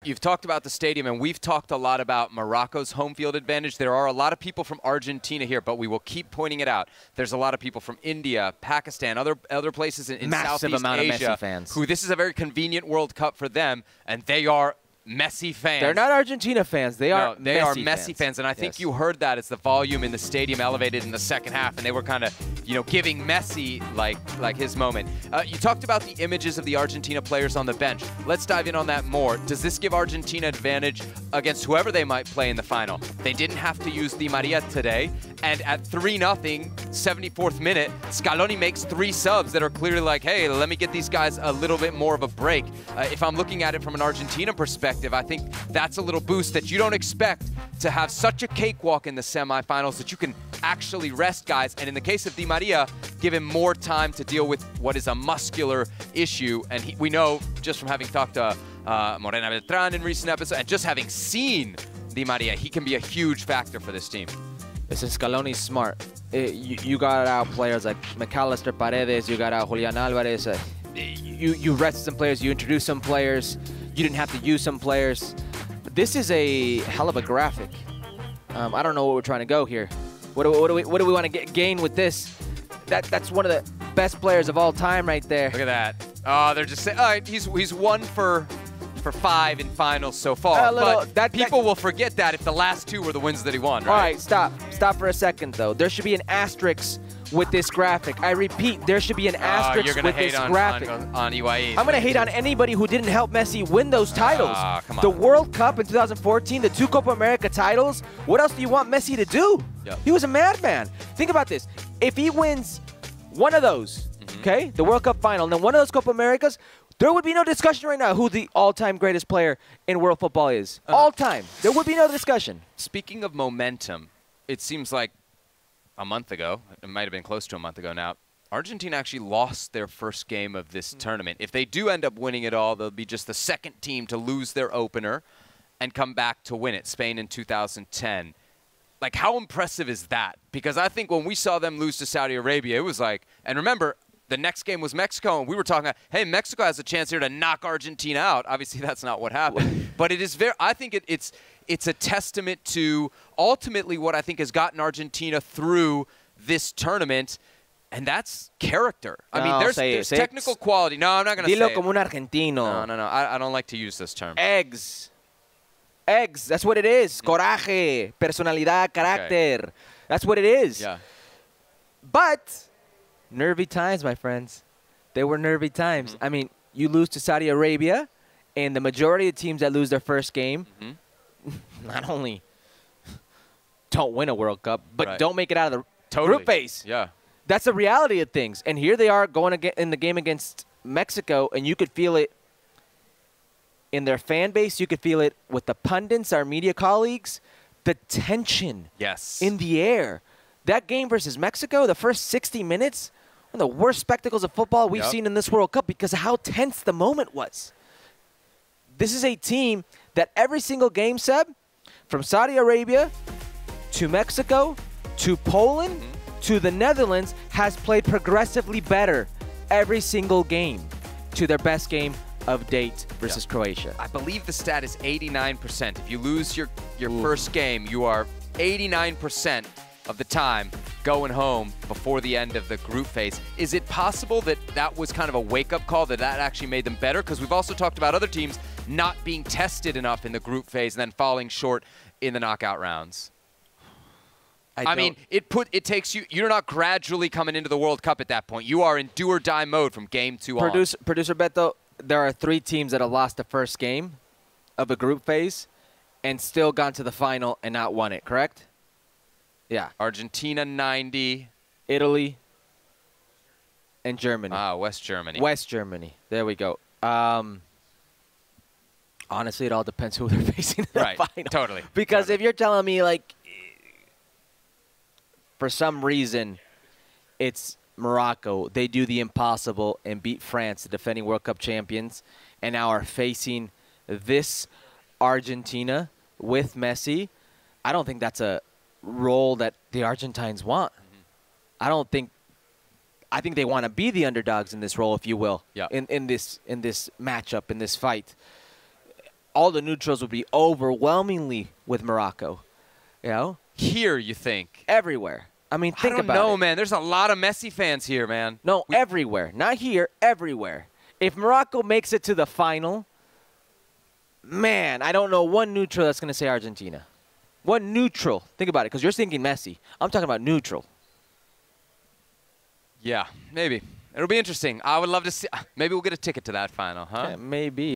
You've talked about the stadium, and we've talked a lot about Morocco's home field advantage. There are a lot of people from Argentina here, but we will keep pointing it out. There's a lot of people from India, Pakistan, other places in Southeast amount Asia of Messi fans. who this is a very convenient World Cup for them, and they are Messi fans. They're not Argentina fans. They are Messi fans. And I think you heard that as the volume in the stadium elevated in the second half, and they were kind of, giving Messi like his moment. You talked about the images of the Argentina players on the bench. Let's dive in on that more. Does this give Argentina advantage against whoever they might play in the final? They didn't have to use Di Maria today, and at 3-0, 74th minute, Scaloni makes 3 subs that are clearly like, hey, let me get these guys a little bit more of a break. If I'm looking at it from an Argentina perspective, I think that's a little boost that you don't expect to have such a cakewalk in the semifinals that you can actually rest guys. And in the case of Di Maria, give him more time to deal with what is a muscular issue. And we know just from having talked to Morena Beltran in recent episodes and just having seen Di Maria, he can be a huge factor for this team. Listen, Scaloni's smart. You got out players like McAllister Paredes, you got out Julian Alvarez. You rest some players, you introduce some players. You didn't have to use some players. This is a hell of a graphic. I don't know what we're trying to go here. What do we want to gain with this? That's one of the best players of all time right there. Look at that. Oh, they're just saying, all right, he's 1 for 5 in finals so far. But people will forget that if the last 2 were the wins that he won, right? All right, stop. Stop for a second, though. There should be an asterisk with this graphic. I repeat, there should be an asterisk with this graphic. On EYE. I'm going to hate on anybody who didn't help Messi win those titles. Come on. The World Cup in 2014, the 2 Copa America titles. What else do you want Messi to do? Yep. He was a madman. Think about this. If he wins one of those, okay, the World Cup final, and then one of those Copa Americas, there would be no discussion right now who the all-time greatest player in world football is. All-time. There would be no discussion. Speaking of momentum, it seems like a month ago, it might have been close to a month ago now, Argentina actually lost their first game of this tournament. If they do end up winning it all, they'll be just the second team to lose their opener and come back to win it, Spain in 2010. Like, how impressive is that? Because I think when we saw them lose to Saudi Arabia, it was like, and remember, the next game was Mexico, and we were talking about, hey, Mexico has a chance here to knock Argentina out. Obviously, that's not what happened. But it is I think it's a testament to ultimately what I think has gotten Argentina through this tournament, and that's character. I mean, there's technical quality. No, I'm not going to say Dilo como un argentino. No. I don't like to use this term. Eggs. That's what it is. Coraje, personalidad, carácter. Okay. That's what it is. Yeah. But nervy times, my friends. They were nervy times. I mean, you lose to Saudi Arabia, and the majority of teams that lose their first game not only don't win a World Cup, but don't make it out of the group phase. Yeah. That's the reality of things. And here they are going in the game against Mexico, and you could feel it in their fan base. You could feel it with the pundits, our media colleagues, the tension in the air. That game versus Mexico, the first 60 minutes, one of the worst spectacles of football we've seen in this World Cup because of how tense the moment was. This is a team that every single game, Seb, from Saudi Arabia to Mexico to Poland to the Netherlands, has played progressively better every single game to their best game of date versus Croatia. I believe the stat is 89%. If you lose your first game, you are 89% of the time going home before the end of the group phase. Is it possible that that was kind of a wake-up call, that actually made them better? Because we've also talked about other teams not being tested enough in the group phase and then falling short in the knockout rounds. I mean, it takes you're not gradually coming into the World Cup at that point. You are in do-or-die mode from game 2 on. Producer Beto, there are 3 teams that have lost the first game of a group phase and still gone to the final and not won it, correct? Yeah. Argentina 90. Italy. And Germany. West Germany. West Germany. There we go. Honestly, it all depends who they're facing in the final. Totally. Because if you're telling me, like, for some reason, it's Morocco. They do the impossible and beat France, the defending World Cup champions, and now are facing this Argentina with Messi. I don't think that's a role that the Argentines want. I think they want to be the underdogs in this role, if you will, in this matchup, in this fight. all the neutrals would be overwhelmingly with Morocco. You know? Here, you think? Everywhere. I mean, think about it. I don't know, man. There's a lot of Messi fans here, man. No, everywhere. Not here, everywhere. If Morocco makes it to the final, man, I don't know one neutral that's going to say Argentina. One neutral. Think about it, because you're thinking Messi. I'm talking about neutral. Yeah, maybe. It'll be interesting. I would love to see. Maybe we'll get a ticket to that final, huh? Yeah, maybe.